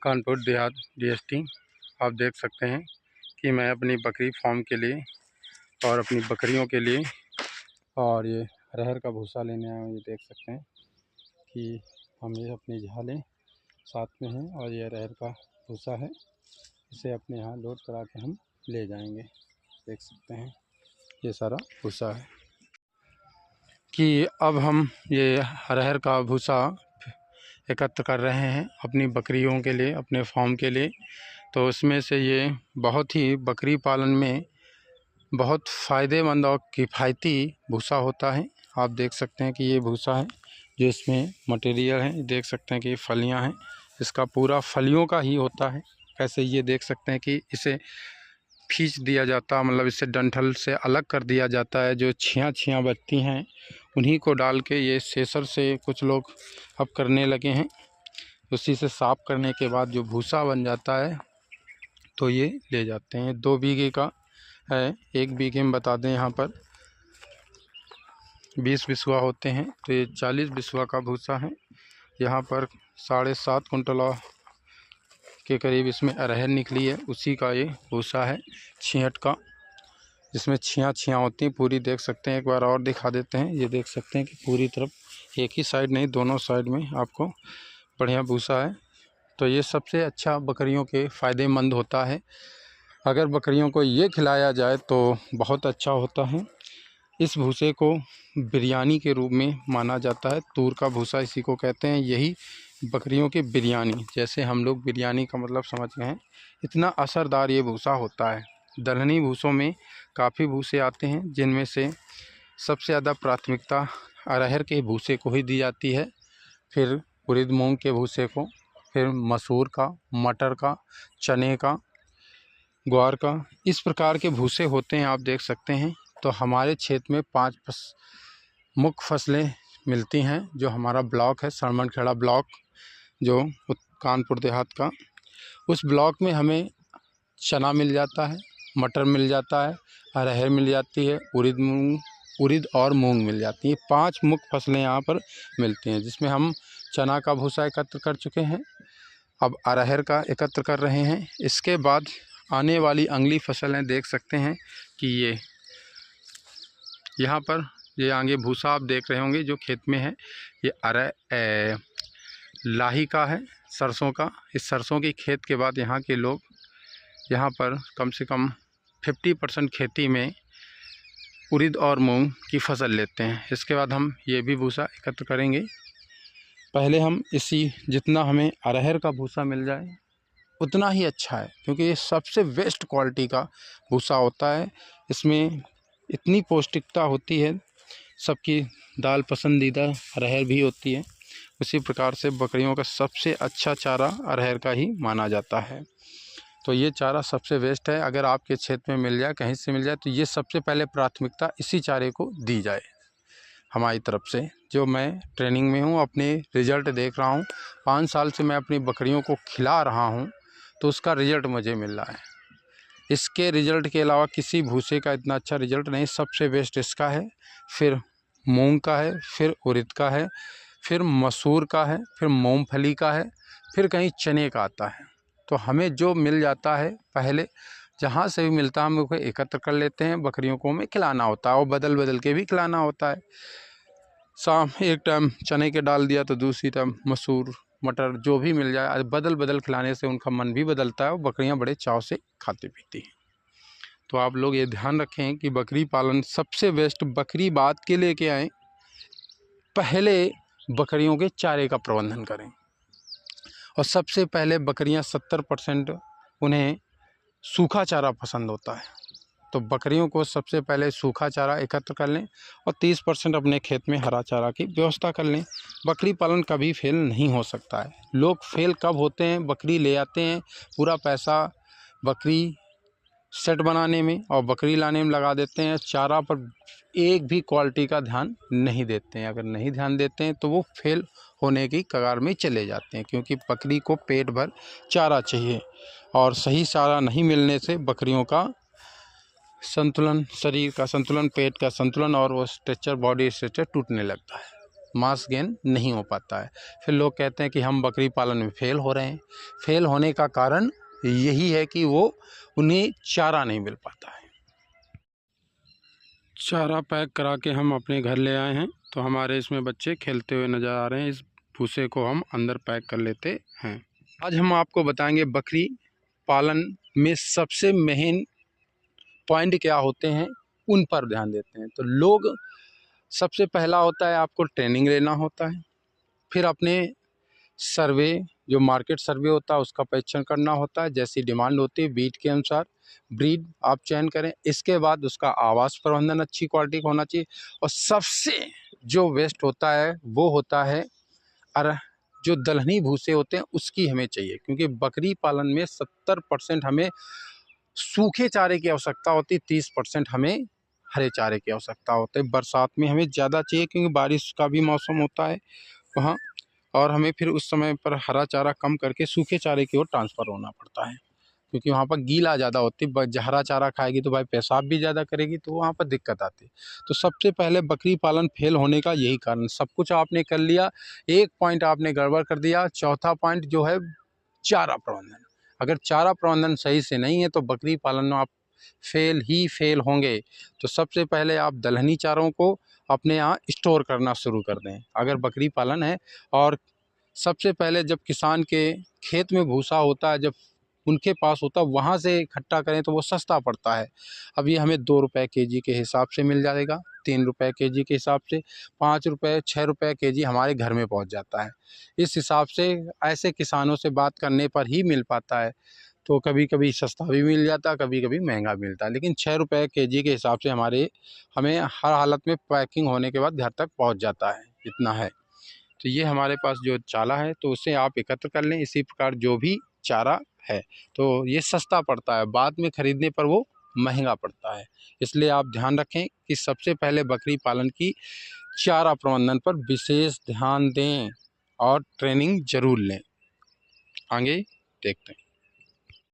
Kanpur Dehat DST। आप देख सकते हैं कि मैं अपनी बकरी फार्म के लिए और अपनी बकरियों के लिए और ये अरहर का भूसा लेने आया हूँ। ये देख सकते हैं कि हम ये अपनी झालें साथ में हैं और ये अरहर का भूसा है। इसे अपने यहाँ लोड करा के हम ले जाएंगे। देख सकते हैं ये सारा भूसा है कि अब हम ये अरहर का भूसा एकत्र कर रहे हैं अपनी बकरियों के लिए, अपने फार्म के लिए। तो उसमें से ये बहुत ही बकरी पालन में बहुत फ़ायदेमंद और किफ़ायती भूसा होता है। आप देख सकते हैं कि ये भूसा है जो इसमें मटेरियल है। देख सकते हैं कि फलियां हैं, इसका पूरा फलियों का ही होता है। कैसे ये देख सकते हैं कि इसे खींच दिया जाता है, मतलब इसे डंठल से अलग कर दिया जाता है। जो छियाँ बचती हैं उन्हीं को डाल के ये सेसर से कुछ लोग अब करने लगे हैं। उसी से साफ़ करने के बाद जो भूसा बन जाता है तो ये ले जाते हैं। 2 बीघे का है, 1 बीघे में बता दें यहाँ पर 20 बिस्वा होते हैं, तो ये 40 बिस्वा का भूसा है। यहाँ पर 7.5 कुंटल के करीब इसमें अरहर निकली है, उसी का ये भूसा है छियट का, जिसमें छियाँ होती हैं पूरी। देख सकते हैं, एक बार और दिखा देते हैं। ये देख सकते हैं कि पूरी तरफ, एक ही साइड नहीं दोनों साइड में आपको बढ़िया भूसा है। तो ये सबसे अच्छा बकरियों के फ़ायदेमंद होता है। अगर बकरियों को ये खिलाया जाए तो बहुत अच्छा होता है। इस भूसे को बिरयानी के रूप में माना जाता है। तूर का भूसा इसी को कहते हैं। यही बकरियों की बिरयानी, जैसे हम लोग बिरयानी का मतलब समझ गए हैं, इतना असरदार ये भूसा होता है। दलहनी भूसों में काफ़ी भूसे आते हैं, जिनमें से सबसे ज़्यादा प्राथमिकता अरहर के भूसे को ही दी जाती है, फिर उड़द मूंग के भूसे को, फिर मसूर का, मटर का, चने का, ग्वार का, इस प्रकार के भूसे होते हैं। आप देख सकते हैं। तो हमारे क्षेत्र में 5 मुख्य फसलें मिलती हैं। जो हमारा ब्लॉक है सरमनखेड़ा ब्लॉक, जो कानपुर देहात का, उस ब्लॉक में हमें चना मिल जाता है, मटर मिल जाता है, अरहर मिल जाती है, उड़द और मूंग मिल जाती है। 5 मुख्य फसलें यहाँ पर मिलती हैं, जिसमें हम चना का भूसा एकत्र कर चुके हैं, अब अरहर का एकत्र कर रहे हैं। इसके बाद आने वाली अगली फसलें देख सकते हैं कि ये यहाँ पर ये आगे भूसा आप देख रहे होंगे जो खेत में है, ये लाही का है, सरसों का। इस सरसों की खेत के बाद यहाँ के लोग यहाँ पर कम से कम 50% खेती में उड़द और मूंग की फसल लेते हैं। इसके बाद हम ये भी भूसा एकत्र करेंगे। पहले हम जितना हमें अरहर का भूसा मिल जाए उतना ही अच्छा है, क्योंकि ये सबसे बेस्ट क्वालिटी का भूसा होता है। इसमें इतनी पौष्टिकता होती है, सबकी दाल पसंदीदा अरहर भी होती है। उसी प्रकार से बकरियों का सबसे अच्छा चारा अरहर का ही माना जाता है। तो ये चारा सबसे बेस्ट है। अगर आपके क्षेत्र में मिल जाए, कहीं से मिल जाए, तो ये सबसे पहले प्राथमिकता इसी चारे को दी जाए। हमारी तरफ से जो मैं ट्रेनिंग में हूँ, अपने रिज़ल्ट देख रहा हूँ, 5 साल से मैं अपनी बकरियों को खिला रहा हूँ, तो उसका रिज़ल्ट मुझे मिल रहा है। इसके रिज़ल्ट के अलावा किसी भूसे का इतना अच्छा रिज़ल्ट नहीं, सबसे बेस्ट इसका है। फिर मूंग का है, फिर उड़द का है, फिर मसूर का है, फिर मूंगफली का है, फिर कहीं चने का आता है। तो हमें जो मिल जाता है, पहले जहाँ से भी मिलता है हम उसको एकत्र कर लेते हैं। बकरियों को हमें खिलाना होता है और बदल बदल के भी खिलाना होता है। शाम एक टाइम चने के डाल दिया तो दूसरी टाइम मसूर, मटर, जो भी मिल जाए, बदल बदल खिलाने से उनका मन भी बदलता है और बकरियां बड़े चाव से खाती पीती हैं। तो आप लोग ये ध्यान रखें कि बकरी पालन सबसे बेस्ट। बकरी बात के लेके आएँ, पहले बकरियों के चारे का प्रबंधन करें। और सबसे पहले बकरियां 70% उन्हें सूखा चारा पसंद होता है, तो बकरियों को सबसे पहले सूखा चारा एकत्र कर लें और 30% अपने खेत में हरा चारा की व्यवस्था कर लें। बकरी पालन कभी फेल नहीं हो सकता है। लोग फेल कब होते हैं, बकरी ले आते हैं, पूरा पैसा बकरी सेट बनाने में और बकरी लाने में लगा देते हैं, चारा पर एक भी क्वालिटी का ध्यान नहीं देते हैं। अगर नहीं ध्यान देते हैं तो वो फेल होने की कगार में चले जाते हैं, क्योंकि बकरी को पेट भर चारा चाहिए और सही चारा नहीं मिलने से बकरियों का संतुलन, शरीर का संतुलन, पेट का संतुलन और वो स्ट्रक्चर, बॉडी स्ट्रक्चर टूटने लगता है। मांस गेन नहीं हो पाता है। फिर लोग कहते हैं कि हम बकरी पालन में फेल हो रहे हैं। फेल होने का कारण यही है कि वो उन्हें चारा नहीं मिल पाता है। चारा पैक करा के हम अपने घर ले आए हैं, तो हमारे इसमें बच्चे खेलते हुए नज़र आ रहे हैं। इस भूसे को हम अंदर पैक कर लेते हैं। आज हम आपको बताएंगे बकरी पालन में सबसे मेन पॉइंट क्या होते हैं, उन पर ध्यान देते हैं। तो लोग सबसे पहला होता है आपको ट्रेनिंग लेना होता है, फिर अपने सर्वे जो मार्केट सर्वे होता है उसका परीक्षण करना होता है। जैसी डिमांड होती है बीट के अनुसार ब्रीड आप चयन करें। इसके बाद उसका आवास प्रबंधन अच्छी क्वालिटी का होना चाहिए। और सबसे जो वेस्ट होता है वो होता है जो दलहनी भूसे होते हैं उसकी हमें चाहिए, क्योंकि बकरी पालन में 70% हमें सूखे चारे की आवश्यकता होती है, 30% हमें हरे चारे की आवश्यकता होती है। बरसात में हमें ज़्यादा चाहिए क्योंकि बारिश का भी मौसम होता है वहाँ, और हमें फिर उस समय पर हरा चारा कम करके सूखे चारे की ओर ट्रांसफ़र होना पड़ता है, क्योंकि वहाँ पर गीला ज़्यादा होती है। हरा चारा खाएगी तो भाई पेशाब भी ज़्यादा करेगी, तो वहाँ पर दिक्कत आती है। तो सबसे पहले बकरी पालन फेल होने का यही कारण। सब कुछ आपने कर लिया, एक पॉइंट आपने गड़बड़ कर दिया। चौथा पॉइंट जो है चारा प्रबंधन। अगर चारा प्रबंधन सही से नहीं है तो बकरी पालन में आप फेल होंगे। तो सबसे पहले आप दलहनी चारों को अपने यहाँ स्टोर करना शुरू कर दें अगर बकरी पालन है। और सबसे पहले जब किसान के खेत में भूसा होता है, जब उनके पास होता है, वहाँ से इकट्ठा करें तो वो सस्ता पड़ता है। अब ये हमें 2 रुपये केजी के हिसाब से मिल जाएगा, 3 रुपये केजी के हिसाब से, 5 रुपये 6 रुपये केजी हमारे घर में पहुँच जाता है। इस हिसाब से ऐसे किसानों से बात करने पर ही मिल पाता है। तो कभी कभी सस्ता भी मिल जाता है, कभी कभी महंगा मिलता है, लेकिन 6 रुपये केजी के हिसाब से हमें हर हालत में पैकिंग होने के बाद घर तक पहुँच जाता है। इतना है। तो ये हमारे पास जो चाला है तो उसे आप एकत्र कर लें। इसी प्रकार जो भी चारा है तो ये सस्ता पड़ता है, बाद में ख़रीदने पर वो महंगा पड़ता है। इसलिए आप ध्यान रखें कि सबसे पहले बकरी पालन की चारा प्रबंधन पर विशेष ध्यान दें और ट्रेनिंग ज़रूर लें। आगे देखते हैं।